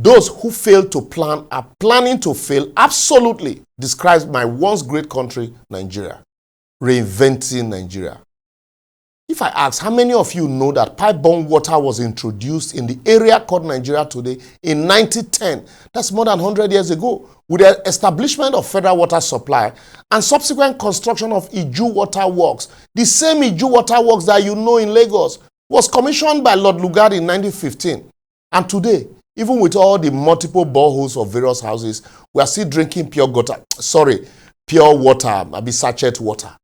Those who fail to plan are planning to fail absolutely describes my once great country, Nigeria. Reinventing Nigeria. If I ask, how many of you know that pipe-borne water was introduced in the area called Nigeria today in 1910? That's more than 100 years ago, with the establishment of federal water supply and subsequent construction of Iju Water Works. The same Iju Water Works that you know in Lagos was commissioned by Lord Lugard in 1915. And today, even with all the multiple boreholes of various houses, we are still drinking pure water, maybe sachet water.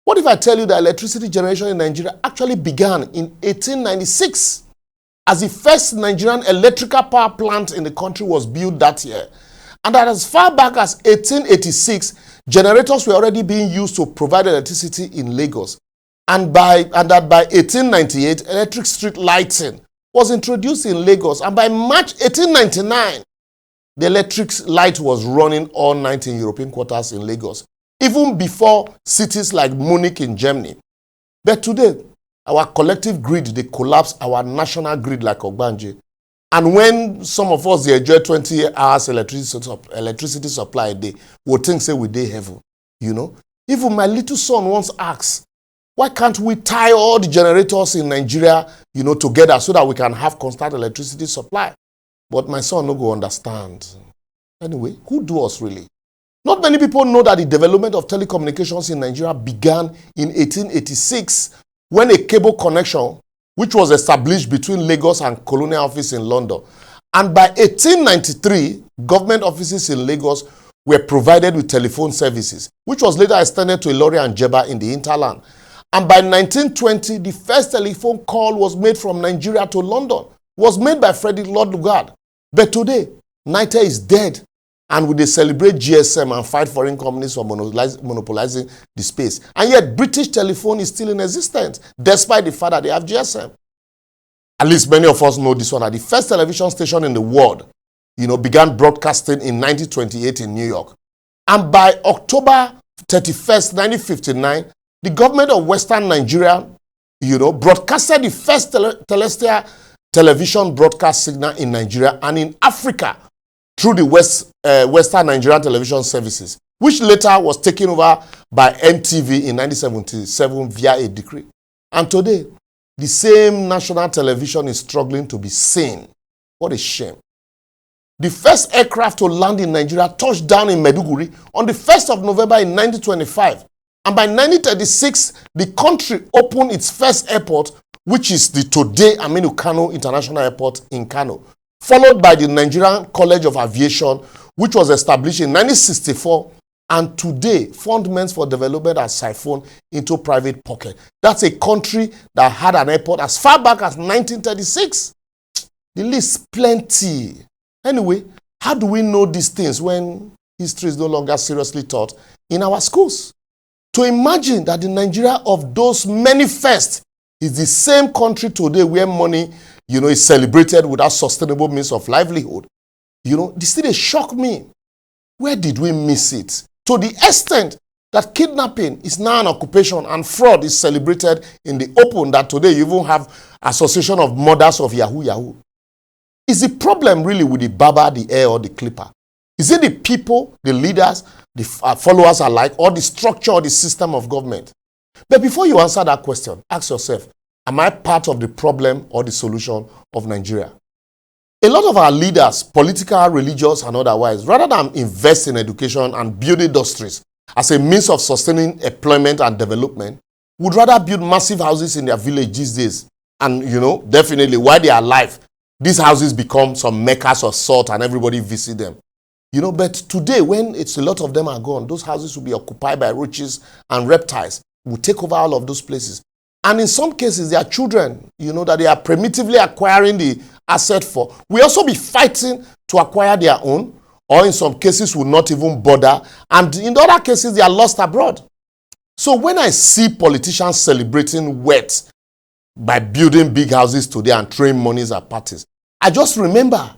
What if I tell you that electricity generation in Nigeria actually began in 1896 as the first Nigerian electrical power plant in the country was built that year? And that as far back as 1886, generators were already being used to provide electricity in Lagos. And that by 1898, electric street lighting was introduced in Lagos. And by March 1899, the electric light was running all night in European quarters in Lagos, even before cities like Munich in Germany. But today, our collective grid, they collapse our national grid like Ogbanje. And when some of us they enjoy 20 hours electricity supply a day, we'll think, say, we dey heaven. You know? Even my little son once asked, why can't we tie all the generators in Nigeria, together so that we can have constant electricity supply? But my son no go understand. Anyway, who do us really? Not many people know that the development of telecommunications in Nigeria began in 1886 when a cable connection, which was established between Lagos and Colonial Office in London. And by 1893, government offices in Lagos were provided with telephone services, which was later extended to Ilorin and Jeba in the hinterland. And by 1920, the first telephone call was made from Nigeria to London, was made by Frederick Lord Lugard. But today, NITE is dead. And we they celebrate GSM and fight foreign companies for monopolizing the space. And yet British telephone is still in existence, despite the fact that they have GSM. At least many of us know this one. The first television station in the world, began broadcasting in 1928 in New York. And by October 31st, 1959, the government of Western Nigeria, broadcasted the first terrestrial television broadcast signal in Nigeria and in Africa through the Western Nigerian Television Services, which later was taken over by NTV in 1977 via a decree. And today, the same national television is struggling to be seen. What a shame. The first aircraft to land in Nigeria touched down in Maiduguri on the 1st of November in 1925. And by 1936, the country opened its first airport, which is the today Aminu Kano International Airport in Kano, followed by the Nigerian College of Aviation, which was established in 1964, and today fundaments for development are siphoned into private pocket. That's a country that had an airport as far back as 1936. The list plenty. Anyway, how do we know these things when history is no longer seriously taught in our schools? To imagine that the Nigeria of those many firsts is the same country today where money is celebrated without sustainable means of livelihood. This still shock me. Where did we miss it? To the extent that kidnapping is now an occupation and fraud is celebrated in the open, that today you even have association of mothers of Yahoo. Is the problem really with the barber, the hair, or the clipper? Is it the people, the leaders, the followers alike, or the structure or the system of government? But before you answer that question, ask yourself, am I part of the problem or the solution of Nigeria? A lot of our leaders, political, religious, and otherwise, rather than invest in education and build industries as a means of sustaining employment and development, would rather build massive houses in their village these days. And, definitely, while they are alive, these houses become some meccas of salt and everybody visit them. But today, when a lot of them are gone, those houses will be occupied by roaches and reptiles. Will take over all of those places. And in some cases, their children, that they are primitively acquiring the asset for, will also be fighting to acquire their own, or in some cases will not even bother. And in other cases, they are lost abroad. So when I see politicians celebrating wealth by building big houses today and throwing monies at parties, I just remember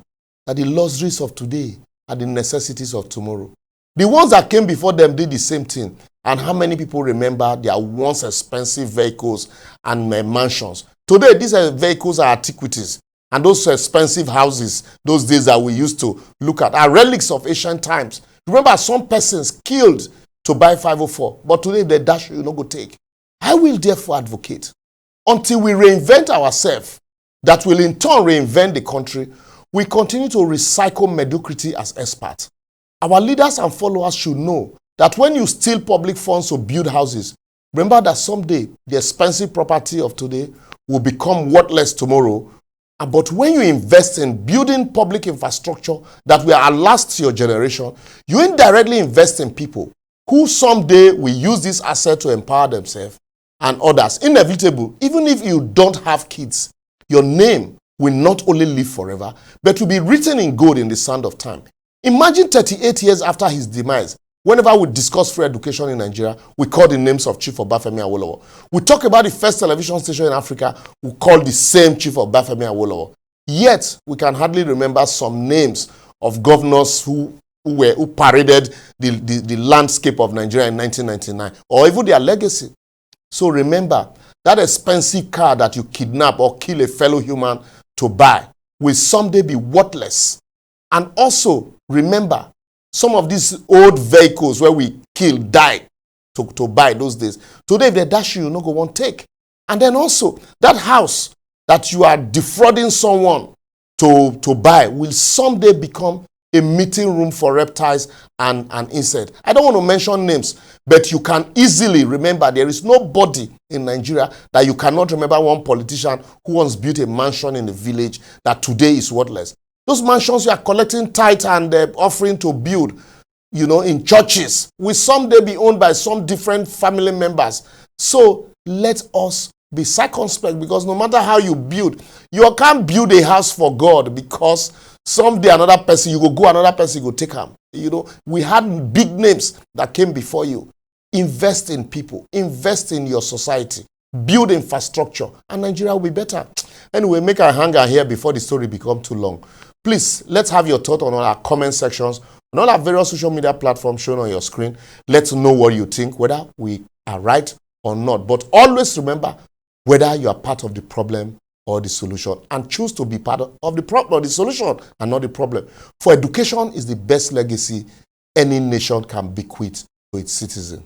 that the luxuries of today are the necessities of tomorrow. The ones that came before them did the same thing. And how many people remember their once expensive vehicles and mansions? Today, these vehicles are antiquities. And those expensive houses, those days that we used to look at, are relics of ancient times. Remember, some persons killed to buy 504, but today the dash you no go take. I will therefore advocate, until we reinvent ourselves, that will in turn reinvent the country, we continue to recycle mediocrity as experts. Our leaders and followers should know that when you steal public funds to build houses, remember that someday the expensive property of today will become worthless tomorrow. But when you invest in building public infrastructure that will outlast your generation, you indirectly invest in people who someday will use this asset to empower themselves and others. Inevitable, even if you don't have kids, your name will not only live forever, but will be written in gold in the sand of time. Imagine 38 years after his demise, whenever we discuss free education in Nigeria, we call the names of Chief Obafemi Awolowo. We talk about the first television station in Africa, we call the same Chief Obafemi Awolowo. Yet, we can hardly remember some names of governors who paraded the landscape of Nigeria in 1999, or even their legacy. So remember, that expensive car that you kidnap or kill a fellow human to buy will someday be worthless. And also, remember, some of these old vehicles where we kill, die to buy those days. Today, if they dash you, no go want take. And then also, that house that you are defrauding someone to buy will someday become a meeting room for reptiles and insects. I don't want to mention names, but you can easily remember there is nobody in Nigeria that you cannot remember one politician who once built a mansion in a village that today is worthless. Those mansions you are collecting tithe and offering to build, in churches, will someday be owned by some different family members. So let us be circumspect, because no matter how you build, you can't build a house for God, because someday another person, another person go take him. We had big names that came before you. Invest in people, invest in your society, build infrastructure, and Nigeria will be better. Anyway, make a hanger here before the story becomes too long. Please, let's have your thought on our comment sections, on all our various social media platforms shown on your screen. Let's know what you think, whether we are right or not. But always remember whether you are part of the problem or the solution, and choose to be part of the problem or the solution and not the problem. For education is the best legacy any nation can bequeath to its citizens.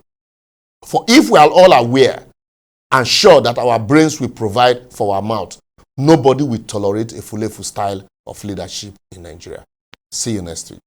For if we are all aware and sure that our brains will provide for our mouth, nobody will tolerate a fulefu style of leadership in Nigeria. See you next week.